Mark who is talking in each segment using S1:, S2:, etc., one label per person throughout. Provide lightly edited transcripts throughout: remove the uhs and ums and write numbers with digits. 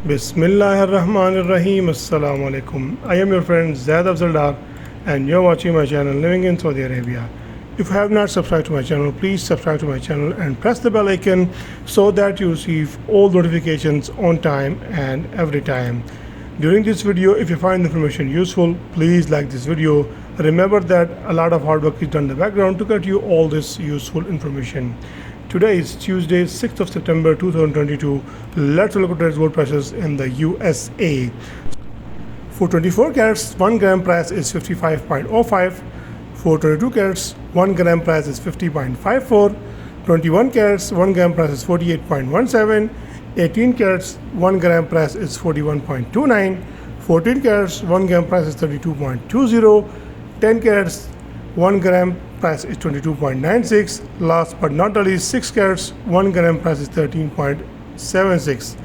S1: Bismillahirrahmanirrahim. Assalamu alaikum. I am your friend Zaid Afzaldar and you're watching my channel Living in Saudi Arabia. If you have not subscribed to my channel, please subscribe to my channel and press the bell icon so that you receive all notifications on time and every time. During this video, if you find the information useful, please like this video. Remember that a lot of hard work is done in the background to get you all this useful information. Today is Tuesday, 6th of September 2022. Let's look at today's gold prices in the USA. For 24 carats, 1 gram price is 55.05. For 22 carats, 1 gram price is 50.54. 21 carats, 1 gram price is 48.17. 18 carats, 1 gram price is 41.29. 14 carats, 1 gram price is 32.20. 10 carats, 1 gram price is 22.96. Last but not the least, 6 carats, 1 gram price is 13.76.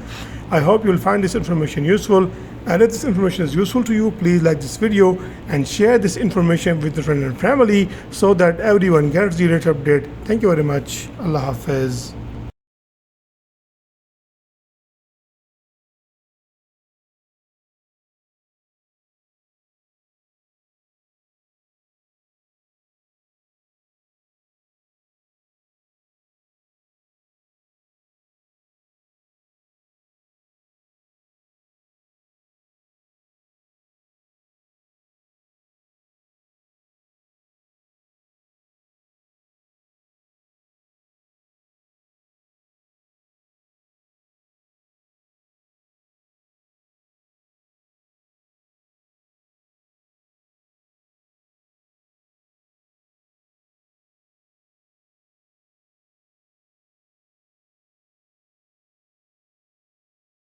S1: I hope you will find this information useful, and if this information is useful to you, please like this video and share this information with your friends and family so that everyone gets the latest update. Thank you very much. Allah Hafiz.